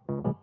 Hello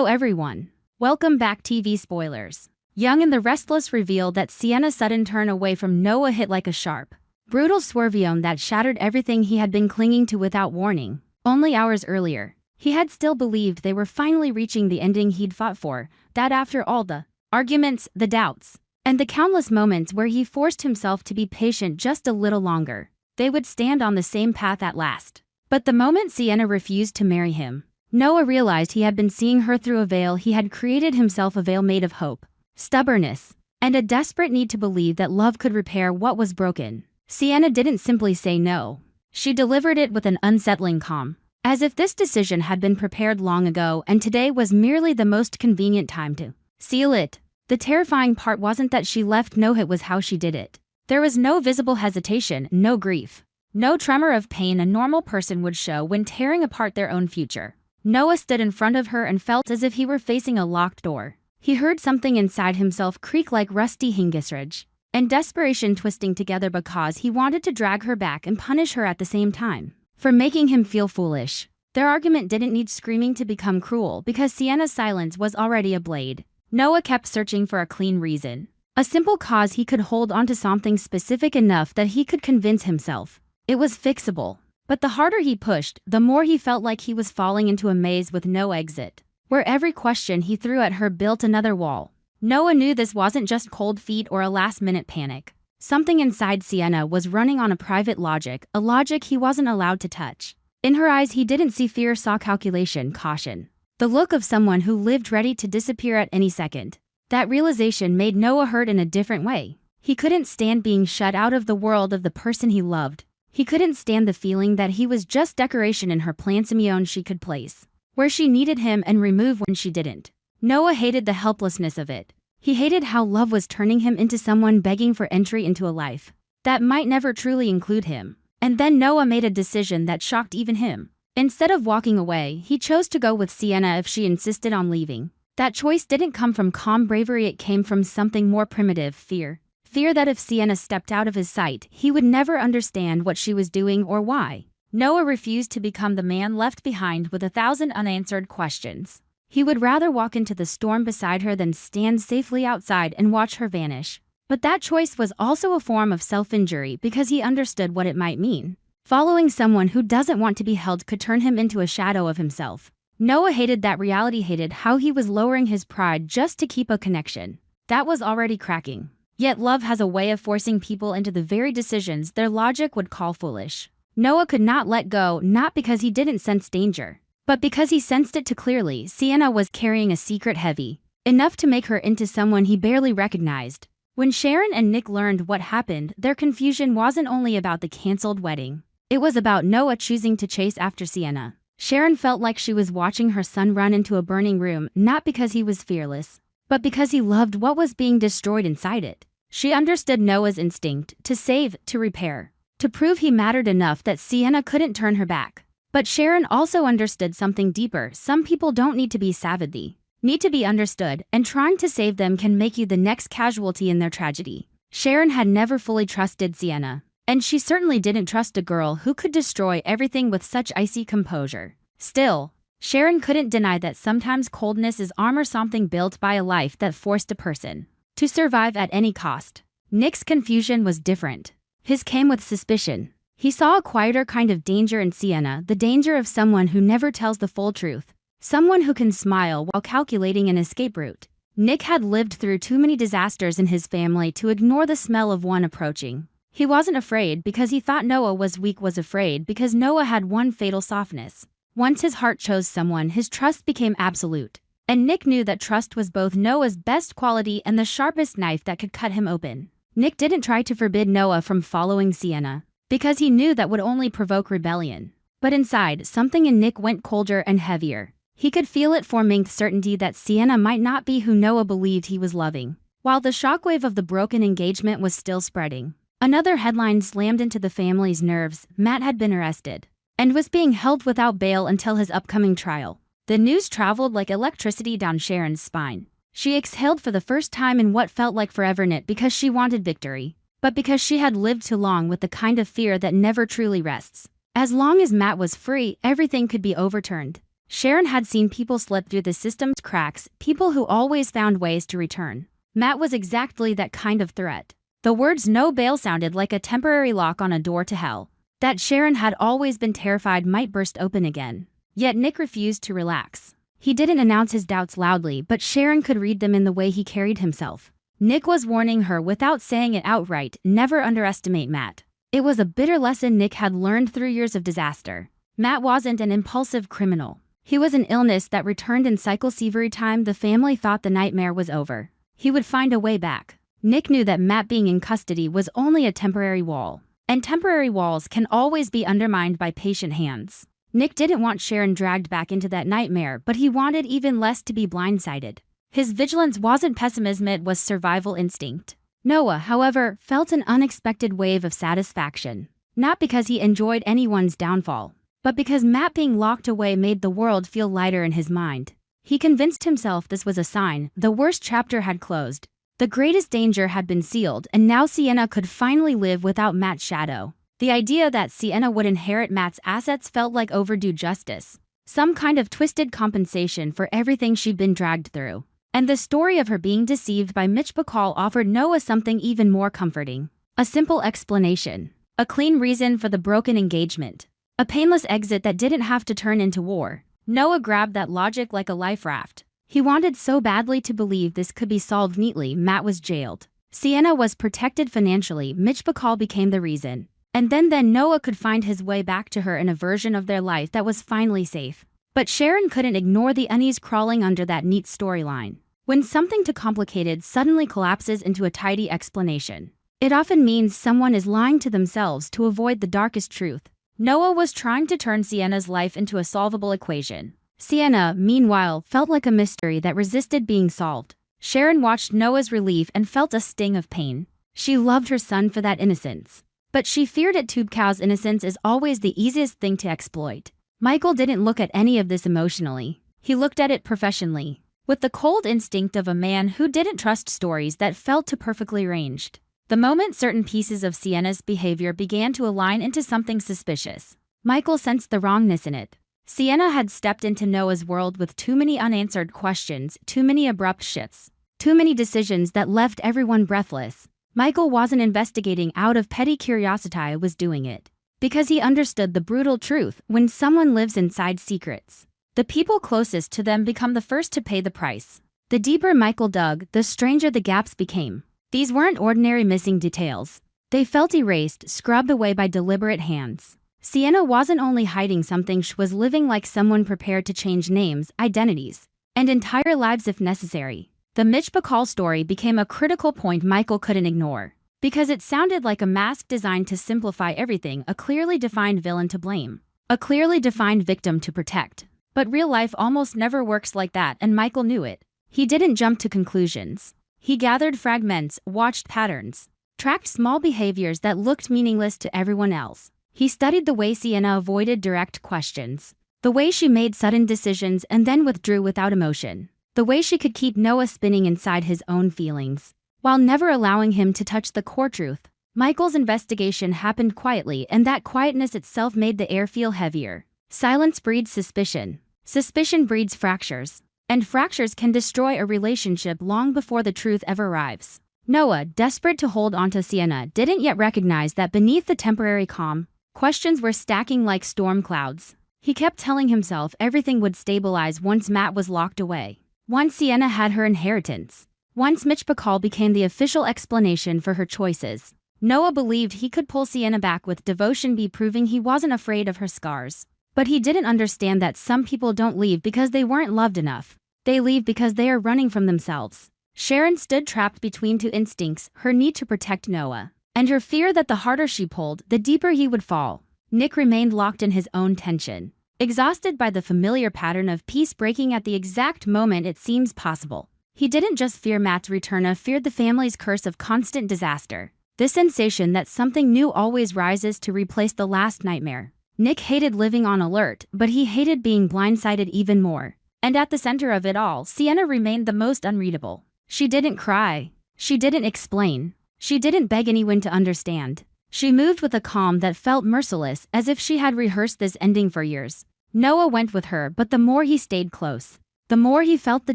everyone. Welcome back TV spoilers. Young and the Restless revealed that Sienna's sudden turn away from Noah hit like a sharp, brutal swerve that shattered everything he had been clinging to without warning. Only hours earlier, he had still believed they were finally reaching the ending he'd fought for, that after all the arguments, the doubts, and the countless moments where he forced himself to be patient just a little longer, they would stand on the same path at last. But the moment Sienna refused to marry him, Noah realized he had been seeing her through a veil he had created himself, a veil made of hope, stubbornness, and a desperate need to believe that love could repair what was broken. Sienna didn't simply say no. She delivered it with an unsettling calm, as if this decision had been prepared long ago and today was merely the most convenient time to seal it. The terrifying part wasn't that she left Noah, it was how she did it. There was no visible hesitation, no grief, no tremor of pain a normal person would show when tearing apart their own future. Noah stood in front of her and felt as if he were facing a locked door. He heard something inside himself creak like rusty hinges, and desperation twisting together because he wanted to drag her back and punish her at the same time for making him feel foolish. Their argument didn't need screaming to become cruel because Sienna's silence was already a blade. Noah kept searching for a clean reason, a simple cause he could hold onto, something specific enough that he could convince himself it was fixable. But the harder he pushed, the more he felt like he was falling into a maze with no exit, where every question he threw at her built another wall. Noah knew this wasn't just cold feet or a last-minute panic. Something inside Sienna was running on a private logic, a logic he wasn't allowed to touch. In her eyes he didn't see fear, saw calculation, caution. The look of someone who lived ready to disappear at any second. That realization made Noah hurt in a different way. He couldn't stand being shut out of the world of the person he loved. He couldn't stand the feeling that he was just decoration in her plan, Simeon she could place where she needed him and remove when she didn't. Noah hated the helplessness of it. He hated how love was turning him into someone begging for entry into a life that might never truly include him. And then Noah made a decision that shocked even him. Instead of walking away, he chose to go with Sienna if she insisted on leaving. That choice didn't come from calm bravery, it came from something more primitive, fear. Fear that if Sienna stepped out of his sight, he would never understand what she was doing or why. Noah refused to become the man left behind with 1,000 unanswered questions. He would rather walk into the storm beside her than stand safely outside and watch her vanish. But that choice was also a form of self-injury because he understood what it might mean. Following someone who doesn't want to be held could turn him into a shadow of himself. Noah hated that reality, hated how he was lowering his pride just to keep a connection that was already cracking. Yet love has a way of forcing people into the very decisions their logic would call foolish. Noah could not let go, not because he didn't sense danger, but because he sensed it too clearly. Sienna was carrying a secret heavy enough to make her into someone he barely recognized. When Sharon and Nick learned what happened, their confusion wasn't only about the canceled wedding. It was about Noah choosing to chase after Sienna. Sharon felt like she was watching her son run into a burning room, not because he was fearless, but because he loved what was being destroyed inside it. She understood Noah's instinct to save, to repair, to prove he mattered enough that Sienna couldn't turn her back. But Sharon also understood something deeper. Some people don't need to be saved, they need to be understood, and trying to save them can make you the next casualty in their tragedy. Sharon had never fully trusted Sienna, and she certainly didn't trust a girl who could destroy everything with such icy composure. Still, Sharon couldn't deny that sometimes coldness is armor, something built by a life that forced a person to survive at any cost. Nick's confusion was different. His came with suspicion. He saw a quieter kind of danger in Sienna, the danger of someone who never tells the full truth, someone who can smile while calculating an escape route. Nick had lived through too many disasters in his family to ignore the smell of one approaching. He wasn't afraid because he thought Noah was weak, was afraid because Noah had one fatal softness. Once his heart chose someone, his trust became absolute. And Nick knew that trust was both Noah's best quality and the sharpest knife that could cut him open. Nick didn't try to forbid Noah from following Sienna, because he knew that would only provoke rebellion. But inside, something in Nick went colder and heavier. He could feel it forming, certainty that Sienna might not be who Noah believed he was loving. While the shockwave of the broken engagement was still spreading, another headline slammed into the family's nerves: Matt had been arrested. and was being held without bail until his upcoming trial. The news traveled like electricity down Sharon's spine. She exhaled for the first time in what felt like forever, not because she wanted victory, but because she had lived too long with the kind of fear that never truly rests. As long as Matt was free, everything could be overturned. Sharon had seen people slip through the system's cracks, people who always found ways to return. Matt was exactly that kind of threat. The words "no bail" sounded like a temporary lock on a door to hell that Sharon had always been terrified might burst open again. Yet Nick refused to relax. He didn't announce his doubts loudly, but Sharon could read them in the way he carried himself. Nick was warning her without saying it outright: never underestimate Matt. It was a bitter lesson Nick had learned through years of disaster. Matt wasn't an impulsive criminal. He was an illness that returned in cycles. Every time the family thought the nightmare was over, he would find a way back. Nick knew that Matt being in custody was only a temporary wall, and temporary walls can always be undermined by patient hands. Nick didn't want Sharon dragged back into that nightmare, but he wanted even less to be blindsided. His vigilance wasn't pessimism, it was survival instinct. Noah, however, felt an unexpected wave of satisfaction. Not because he enjoyed anyone's downfall, but because Matt being locked away made the world feel lighter in his mind. He convinced himself this was a sign. The worst chapter had closed. The greatest danger had been sealed, and now Sienna could finally live without Matt's shadow. The idea that Sienna would inherit Matt's assets felt like overdue justice, some kind of twisted compensation for everything she'd been dragged through. And the story of her being deceived by Mitch Bacall offered Noah something even more comforting. A simple explanation. A clean reason for the broken engagement. A painless exit that didn't have to turn into war. Noah grabbed that logic like a life raft. He wanted so badly to believe this could be solved neatly. Matt was jailed. Sienna was protected financially. Mitch Bacall became the reason. And then Noah could find his way back to her in a version of their life that was finally safe. But Sharon couldn't ignore the unease crawling under that neat storyline. When something too complicated suddenly collapses into a tidy explanation, it often means someone is lying to themselves to avoid the darkest truth. Noah was trying to turn Sienna's life into a solvable equation. Sienna, meanwhile, felt like a mystery that resisted being solved. Sharon watched Noah's relief and felt a sting of pain. She loved her son for that innocence. But she feared it too. Cow's innocence is always the easiest thing to exploit. Michael didn't look at any of this emotionally. He looked at it professionally, with the cold instinct of a man who didn't trust stories that felt too perfectly arranged. The moment certain pieces of Sienna's behavior began to align into something suspicious, Michael sensed the wrongness in it. Sienna had stepped into Noah's world with too many unanswered questions, too many abrupt shifts, too many decisions that left everyone breathless. Michael wasn't investigating out of petty curiosity, he was doing it because he understood the brutal truth: when someone lives inside secrets, the people closest to them become the first to pay the price. The deeper Michael dug, the stranger the gaps became. These weren't ordinary missing details. They felt erased, scrubbed away by deliberate hands. Sienna wasn't only hiding something, she was living like someone prepared to change names, identities, and entire lives if necessary. The Mitch Bacall story became a critical point Michael couldn't ignore, because it sounded like a mask designed to simplify everything: a clearly defined villain to blame, a clearly defined victim to protect. But real life almost never works like that, and Michael knew it. He didn't jump to conclusions. He gathered fragments, watched patterns, tracked small behaviors that looked meaningless to everyone else. He studied the way Sienna avoided direct questions, the way she made sudden decisions and then withdrew without emotion, the way she could keep Noah spinning inside his own feelings, while never allowing him to touch the core truth. Michael's investigation happened quietly, and that quietness itself made the air feel heavier. Silence breeds suspicion. Suspicion breeds fractures. And fractures can destroy a relationship long before the truth ever arrives. Noah, desperate to hold onto Sienna, didn't yet recognize that beneath the temporary calm, questions were stacking like storm clouds. He kept telling himself everything would stabilize once Matt was locked away, once Sienna had her inheritance, once Mitch Bacall became the official explanation for her choices. Noah believed he could pull Sienna back with devotion, be proving he wasn't afraid of her scars. But he didn't understand that some people don't leave because they weren't loved enough. They leave because they are running from themselves. Sharon stood trapped between two instincts: her need to protect Noah, and her fear that the harder she pulled, the deeper he would fall. Nick remained locked in his own tension, exhausted by the familiar pattern of peace breaking at the exact moment it seems possible. He didn't just fear Matt's return, he feared the family's curse of constant disaster. The sensation that something new always rises to replace the last nightmare. Nick hated living on alert, but he hated being blindsided even more. And at the center of it all, Sienna remained the most unreadable. She didn't cry. She didn't explain. She didn't beg anyone to understand. She moved with a calm that felt merciless, as if she had rehearsed this ending for years. Noah went with her, but the more he stayed close, the more he felt the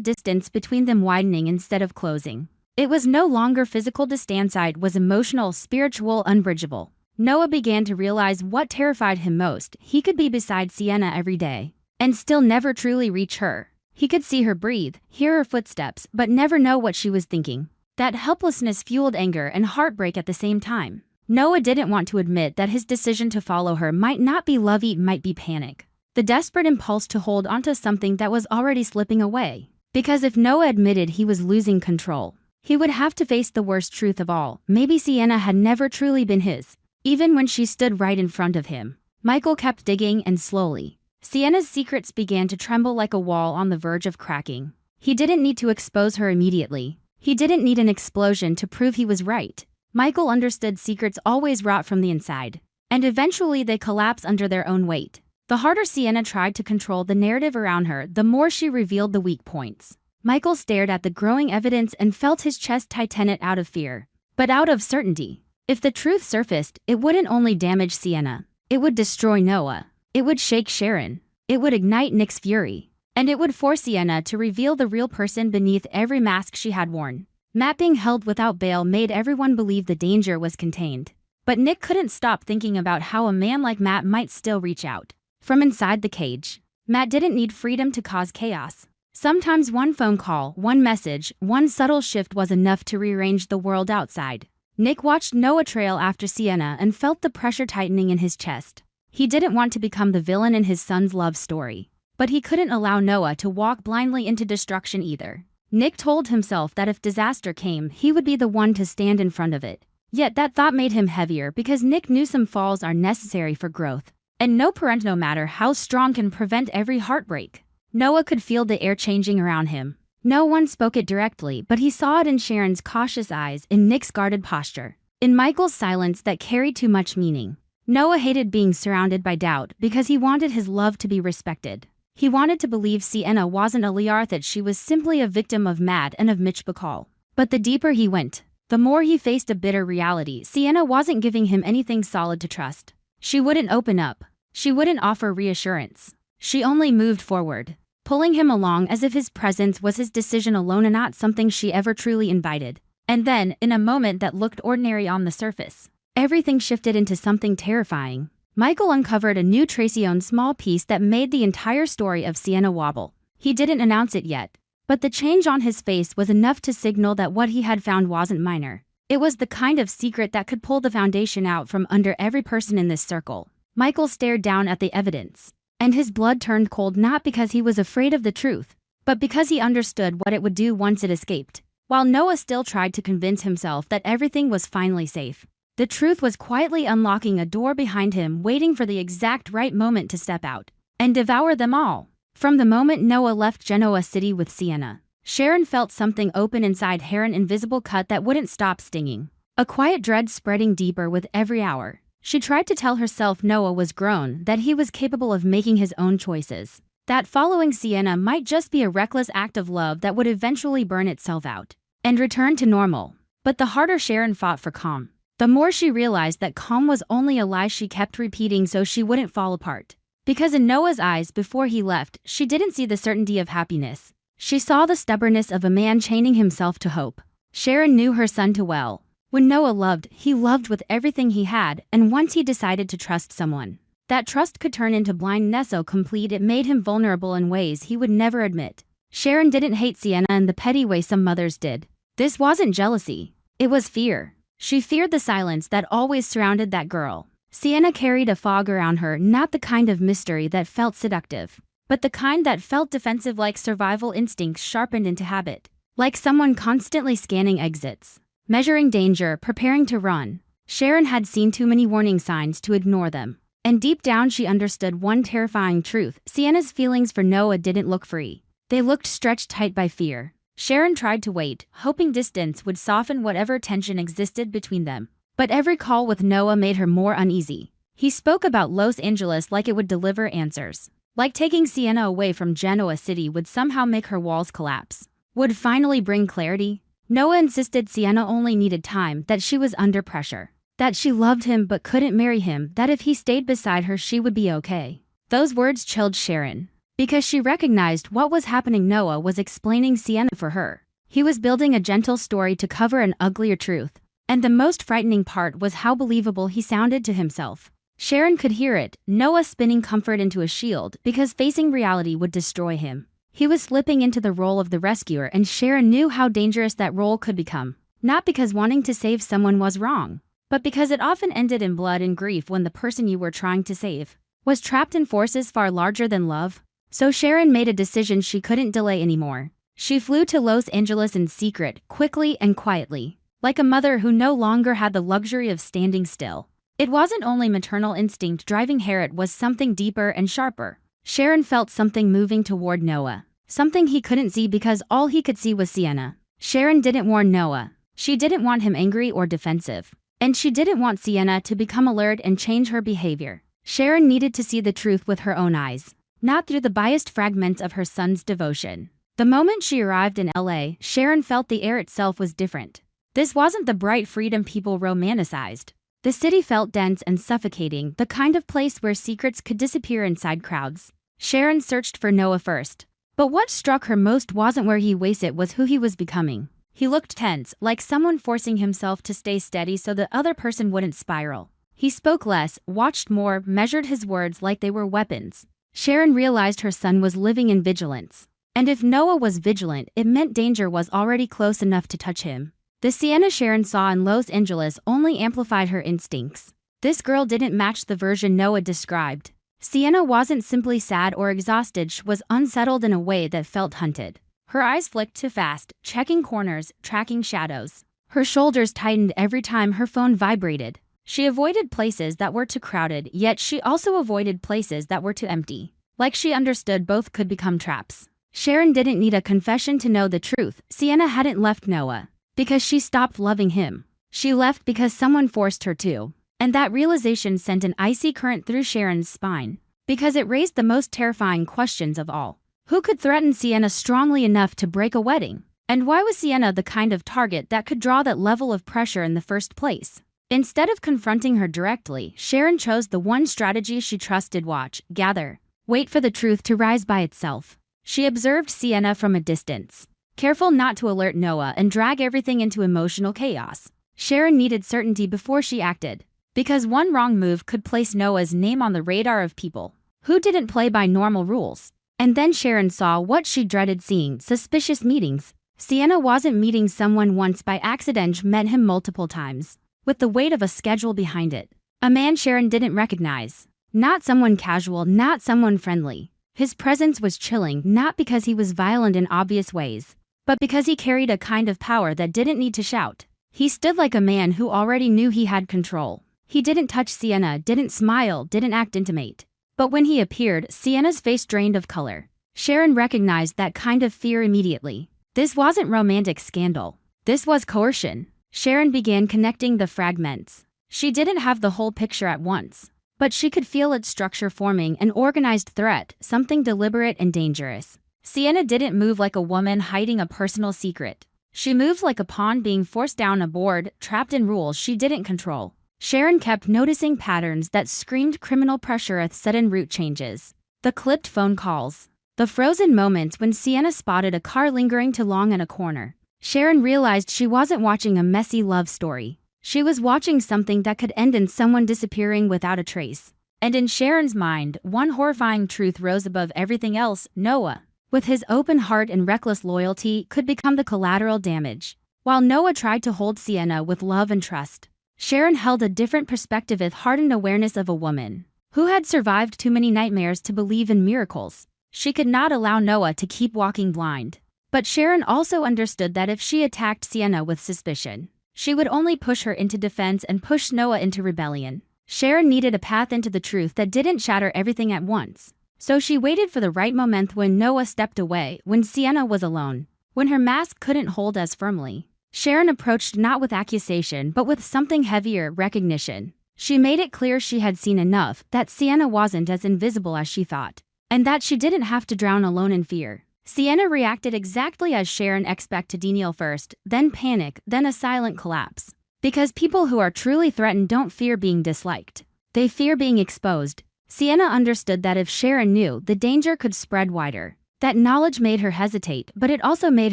distance between them widening instead of closing. It was no longer physical distance, it was emotional, spiritual, unbridgeable. Noah began to realize what terrified him most. He could be beside Sienna every day, and still never truly reach her. He could see her breathe, hear her footsteps, but never know what she was thinking. That helplessness fueled anger and heartbreak at the same time. Noah didn't want to admit that his decision to follow her might not be love, it might be panic. The desperate impulse to hold onto something that was already slipping away. Because if Noah admitted he was losing control, he would have to face the worst truth of all. Maybe Sienna had never truly been his, even when she stood right in front of him. Michael kept digging, and slowly, Sienna's secrets began to tremble like a wall on the verge of cracking. He didn't need to expose her immediately. He didn't need an explosion to prove he was right. Michael understood secrets always rot from the inside, and eventually they collapse under their own weight. The harder Sienna tried to control the narrative around her, the more she revealed the weak points. Michael stared at the growing evidence and felt his chest tighten, it out of fear, but out of certainty. If the truth surfaced, it wouldn't only damage Sienna, it would destroy Noah. It would shake Sharon. It would ignite Nick's fury. And it would force Sienna to reveal the real person beneath every mask she had worn. Matt being held without bail made everyone believe the danger was contained. But Nick couldn't stop thinking about how a man like Matt might still reach out from inside the cage. Matt didn't need freedom to cause chaos. Sometimes one phone call, one message, one subtle shift was enough to rearrange the world outside. Nick watched Noah trail after Sienna and felt the pressure tightening in his chest. He didn't want to become the villain in his son's love story. But he couldn't allow Noah to walk blindly into destruction either. Nick told himself that if disaster came, he would be the one to stand in front of it. Yet that thought made him heavier because Nick knew some falls are necessary for growth. And no parent, no matter how strong, can prevent every heartbreak. Noah could feel the air changing around him. No one spoke it directly, but he saw it in Sharon's cautious eyes, in Nick's guarded posture, in Michael's silence that carried too much meaning. Noah hated being surrounded by doubt because he wanted his love to be respected. He wanted to believe Sienna wasn't a liar, that she was simply a victim of Matt and of Mitch Bacall. But the deeper he went, the more he faced a bitter reality. Sienna wasn't giving him anything solid to trust. She wouldn't open up. She wouldn't offer reassurance. She only moved forward, pulling him along as if his presence was his decision alone and not something she ever truly invited. And then, in a moment that looked ordinary on the surface, everything shifted into something terrifying. Michael uncovered a new Tracy-owned small piece that made the entire story of Sienna wobble. He didn't announce it yet, but the change on his face was enough to signal that what he had found wasn't minor. It was the kind of secret that could pull the foundation out from under every person in this circle. Michael stared down at the evidence, and his blood turned cold, not because he was afraid of the truth, but because he understood what it would do once it escaped. While Noah still tried to convince himself that everything was finally safe, the truth was quietly unlocking a door behind him, waiting for the exact right moment to step out and devour them all. From the moment Noah left Genoa City with Sienna, Sharon felt something open inside her, an invisible cut that wouldn't stop stinging. A quiet dread spreading deeper with every hour. She tried to tell herself Noah was grown, that he was capable of making his own choices, that following Sienna might just be a reckless act of love that would eventually burn itself out and return to normal. But the harder Sharon fought for calm, the more she realized that calm was only a lie she kept repeating so she wouldn't fall apart. Because in Noah's eyes before he left, she didn't see the certainty of happiness. She saw the stubbornness of a man chaining himself to hope. Sharon knew her son too well. When Noah loved, he loved with everything he had, and once he decided to trust someone, that trust could turn into blindness so complete it made him vulnerable in ways he would never admit. Sharon didn't hate Sienna in the petty way some mothers did. This wasn't jealousy. It was fear. She feared the silence that always surrounded that girl. Sienna carried a fog around her, not the kind of mystery that felt seductive, but the kind that felt defensive, like survival instincts sharpened into habit. Like someone constantly scanning exits, measuring danger, preparing to run. Sharon had seen too many warning signs to ignore them. And deep down she understood one terrifying truth. Sienna's feelings for Noah didn't look free. They looked stretched tight by fear. Sharon tried to wait, hoping distance would soften whatever tension existed between them. But every call with Noah made her more uneasy. He spoke about Los Angeles like it would deliver answers. Like taking Sienna away from Genoa City would somehow make her walls collapse. Would finally bring clarity. Noah insisted Sienna only needed time, that she was under pressure. That she loved him but couldn't marry him, that if he stayed beside her she would be okay. Those words chilled Sharon. Because she recognized what was happening. Noah was explaining Sienna for her. He was building a gentle story to cover an uglier truth. And the most frightening part was how believable he sounded to himself. Sharon could hear it, Noah spinning comfort into a shield because facing reality would destroy him. He was slipping into the role of the rescuer, and Sharon knew how dangerous that role could become. Not because wanting to save someone was wrong, but because it often ended in blood and grief when the person you were trying to save was trapped in forces far larger than love. So Sharon made a decision she couldn't delay anymore. She flew to Los Angeles in secret, quickly and quietly, like a mother who no longer had the luxury of standing still. It wasn't only maternal instinct driving her, it was something deeper and sharper. Sharon felt something moving toward Noah. Something he couldn't see because all he could see was Sienna. Sharon didn't warn Noah. She didn't want him angry or defensive. And she didn't want Sienna to become alert and change her behavior. Sharon needed to see the truth with her own eyes, not through the biased fragments of her son's devotion. The moment she arrived in LA, Sharon felt the air itself was different. This wasn't the bright freedom people romanticized. The city felt dense and suffocating, the kind of place where secrets could disappear inside crowds. Sharon searched for Noah first. But what struck her most wasn't where he was, it was who he was becoming. He looked tense, like someone forcing himself to stay steady so the other person wouldn't spiral. He spoke less, watched more, measured his words like they were weapons. Sharon realized her son was living in vigilance. And if Noah was vigilant, it meant danger was already close enough to touch him. The Sienna Sharon saw in Los Angeles only amplified her instincts. This girl didn't match the version Noah described. Sienna wasn't simply sad or exhausted, she was unsettled in a way that felt hunted. Her eyes flicked too fast, checking corners, tracking shadows. Her shoulders tightened every time her phone vibrated. She avoided places that were too crowded, yet she also avoided places that were too empty. Like she understood both could become traps. Sharon didn't need a confession to know the truth. Sienna hadn't left Noah because she stopped loving him. She left because someone forced her to. And that realization sent an icy current through Sharon's spine. Because it raised the most terrifying questions of all. Who could threaten Sienna strongly enough to break a wedding? And why was Sienna the kind of target that could draw that level of pressure in the first place? Instead of confronting her directly, Sharon chose the one strategy she trusted: watch, gather, wait for the truth to rise by itself. She observed Sienna from a distance, careful not to alert Noah and drag everything into emotional chaos. Sharon needed certainty before she acted, because one wrong move could place Noah's name on the radar of people who didn't play by normal rules. And then Sharon saw what she dreaded seeing: suspicious meetings. Sienna wasn't meeting someone once by accident, she met him multiple times, with the weight of a schedule behind it. A man Sharon didn't recognize. Not someone casual, not someone friendly. His presence was chilling, not because he was violent in obvious ways, but because he carried a kind of power that didn't need to shout. He stood like a man who already knew he had control. He didn't touch Sienna, didn't smile, didn't act intimate. But when he appeared, Sienna's face drained of color. Sharon recognized that kind of fear immediately. This wasn't romantic scandal. This was coercion. Sharon began connecting the fragments. She didn't have the whole picture at once, but she could feel its structure forming: an organized threat, something deliberate and dangerous. Sienna didn't move like a woman hiding a personal secret. She moved like a pawn being forced down a board, trapped in rules she didn't control. Sharon kept noticing patterns that screamed criminal pressure: sudden route changes, the clipped phone calls, the frozen moments when Sienna spotted a car lingering too long in a corner. Sharon realized she wasn't watching a messy love story. She was watching something that could end in someone disappearing without a trace. And in Sharon's mind, one horrifying truth rose above everything else: Noah, with his open heart and reckless loyalty, could become the collateral damage. While Noah tried to hold Sienna with love and trust, Sharon held a different perspective with hardened awareness of a woman who had survived too many nightmares to believe in miracles. She could not allow Noah to keep walking blind. But Sharon also understood that if she attacked Sienna with suspicion, she would only push her into defense and push Noah into rebellion. Sharon needed a path into the truth that didn't shatter everything at once. So she waited for the right moment: when Noah stepped away, when Sienna was alone, when her mask couldn't hold as firmly. Sharon approached not with accusation but with something heavier: recognition. She made it clear she had seen enough, that Sienna wasn't as invisible as she thought, and that she didn't have to drown alone in fear. Sienna reacted exactly as Sharon expected: denial first, then panic, then a silent collapse. Because people who are truly threatened don't fear being disliked. They fear being exposed. Sienna understood that if Sharon knew, the danger could spread wider. That knowledge made her hesitate, but it also made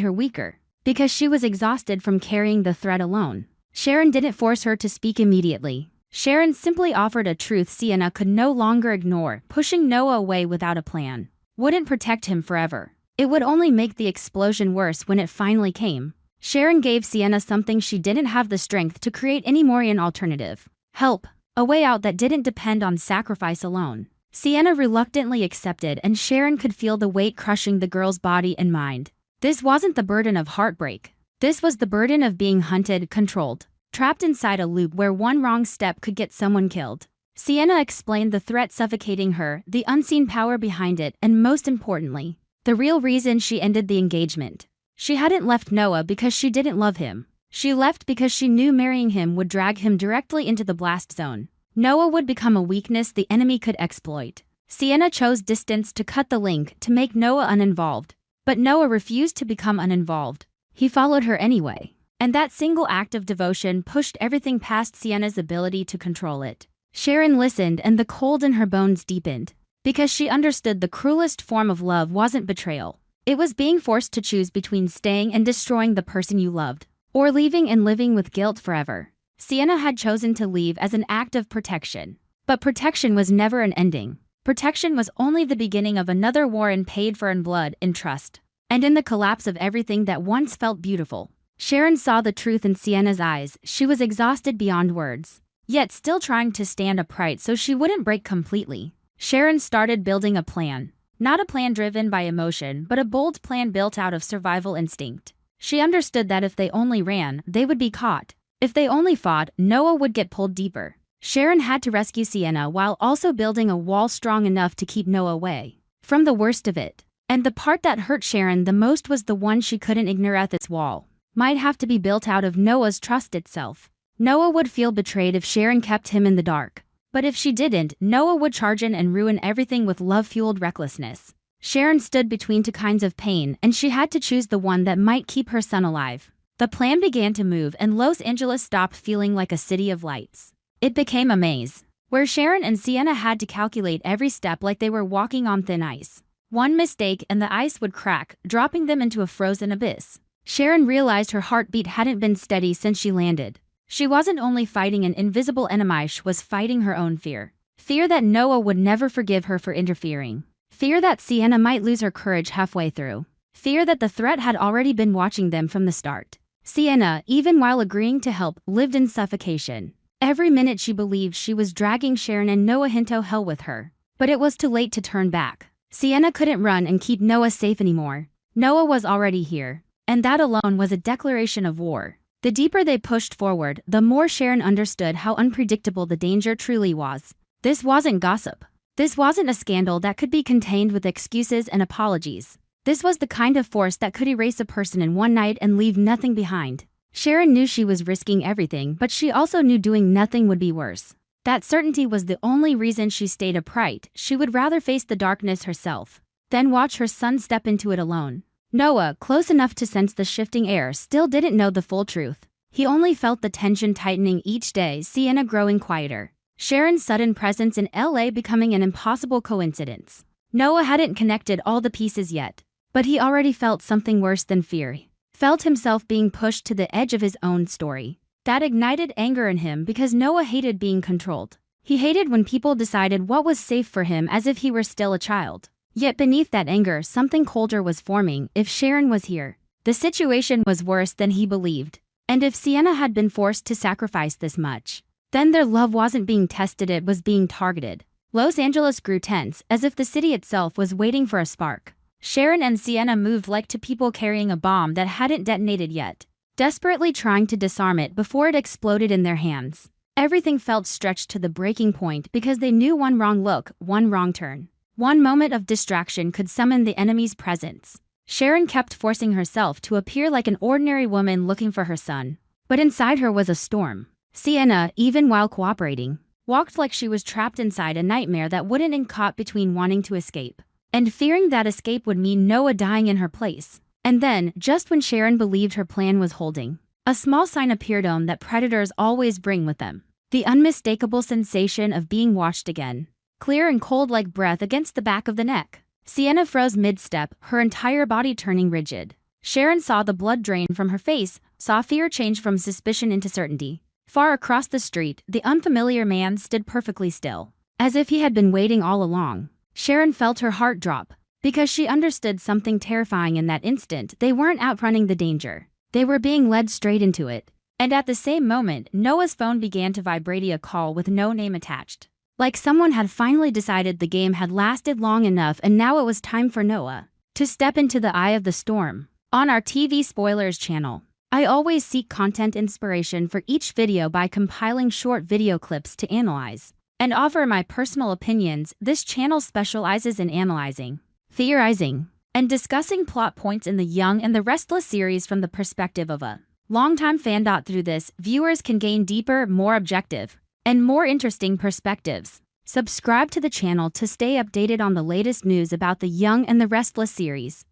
her weaker, because she was exhausted from carrying the threat alone. Sharon didn't force her to speak immediately. Sharon simply offered a truth Sienna could no longer ignore: pushing Noah away without a plan wouldn't protect him forever. It would only make the explosion worse when it finally came. Sharon gave Sienna something she didn't have the strength to create anymore: an alternative. Help. A way out that didn't depend on sacrifice alone. Sienna reluctantly accepted, and Sharon could feel the weight crushing the girl's body and mind. This wasn't the burden of heartbreak. This was the burden of being hunted, controlled, trapped inside a loop where one wrong step could get someone killed. Sienna explained the threat suffocating her, the unseen power behind it, and most importantly, the real reason she ended the engagement. She hadn't left Noah because she didn't love him. She left because she knew marrying him would drag him directly into the blast zone. Noah would become a weakness the enemy could exploit. Sienna chose distance to cut the link, to make Noah uninvolved. But Noah refused to become uninvolved. He followed her anyway. And that single act of devotion pushed everything past Sienna's ability to control it. Sharon listened, and the cold in her bones deepened. Because she understood the cruelest form of love wasn't betrayal. It was being forced to choose between staying and destroying the person you loved, or leaving and living with guilt forever. Sienna had chosen to leave as an act of protection. But protection was never an ending. Protection was only the beginning of another war, and paid for in blood, in trust, and in the collapse of everything that once felt beautiful. Sharon saw the truth in Sienna's eyes. She was exhausted beyond words, yet still trying to stand upright so she wouldn't break completely. Sharon started building a plan. Not a plan driven by emotion, but a bold plan built out of survival instinct. She understood that if they only ran, they would be caught. If they only fought, Noah would get pulled deeper. Sharon had to rescue Sienna while also building a wall strong enough to keep Noah away from the worst of it. And the part that hurt Sharon the most was the one she couldn't ignore. This wall might have to be built out of Noah's trust itself. Noah would feel betrayed if Sharon kept him in the dark. But if she didn't, Noah would charge in and ruin everything with love-fueled recklessness. Sharon stood between two kinds of pain, and she had to choose the one that might keep her son alive. The plan began to move, and Los Angeles stopped feeling like a city of lights. It became a maze, where Sharon and Sienna had to calculate every step like they were walking on thin ice. One mistake and the ice would crack, dropping them into a frozen abyss. Sharon realized her heartbeat hadn't been steady since she landed. She wasn't only fighting an invisible enemy, she was fighting her own fear. Fear that Noah would never forgive her for interfering. Fear that Sienna might lose her courage halfway through. Fear that the threat had already been watching them from the start. Sienna, even while agreeing to help, lived in suffocation. Every minute she believed she was dragging Sharon and Noah into hell with her. But it was too late to turn back. Sienna couldn't run and keep Noah safe anymore. Noah was already here. And that alone was a declaration of war. The deeper they pushed forward, the more Sharon understood how unpredictable the danger truly was. This wasn't gossip. This wasn't a scandal that could be contained with excuses and apologies. This was the kind of force that could erase a person in one night and leave nothing behind. Sharon knew she was risking everything, but she also knew doing nothing would be worse. That certainty was the only reason she stayed upright. She would rather face the darkness herself than watch her son step into it alone. Noah, close enough to sense the shifting air, still didn't know the full truth. He only felt the tension tightening each day, Sienna growing quieter. Sharon's sudden presence in LA becoming an impossible coincidence. Noah hadn't connected all the pieces yet, but he already felt something worse than fear. Felt himself being pushed to the edge of his own story. That ignited anger in him because Noah hated being controlled. He hated when people decided what was safe for him as if he were still a child. Yet beneath that anger, something colder was forming. If Sharon was here, the situation was worse than he believed. And if Sienna had been forced to sacrifice this much, then their love wasn't being tested, it was being targeted. Los Angeles grew tense, as if the city itself was waiting for a spark. Sharon and Sienna moved like two people carrying a bomb that hadn't detonated yet, desperately trying to disarm it before it exploded in their hands. Everything felt stretched to the breaking point because they knew one wrong look, one wrong turn, one moment of distraction could summon the enemy's presence. Sharon kept forcing herself to appear like an ordinary woman looking for her son. But inside her was a storm. Sienna, even while cooperating, walked like she was trapped inside a nightmare that wouldn't end, caught between wanting to escape and fearing that escape would mean Noah dying in her place. And then, just when Sharon believed her plan was holding, a small sign appeared that predators always bring with them. The unmistakable sensation of being watched again. Clear and cold like breath against the back of the neck. Sienna froze mid-step, her entire body turning rigid. Sharon saw the blood drain from her face, saw fear change from suspicion into certainty. Far across the street, the unfamiliar man stood perfectly still, as if he had been waiting all along. Sharon felt her heart drop, because she understood something terrifying in that instant. They weren't outrunning the danger. They were being led straight into it. And at the same moment, Noah's phone began to vibrate, a call with no name attached. Like someone had finally decided the game had lasted long enough and now it was time for Noah to step into the eye of the storm. On our TV Spoilers channel, I always seek content inspiration for each video by compiling short video clips to analyze and offer my personal opinions. This channel specializes in analyzing, theorizing, and discussing plot points in the Young and the Restless series from the perspective of a longtime fan. Through this, viewers can gain deeper, more objective, and more interesting perspectives. Subscribe to the channel to stay updated on the latest news about the Young and the Restless series.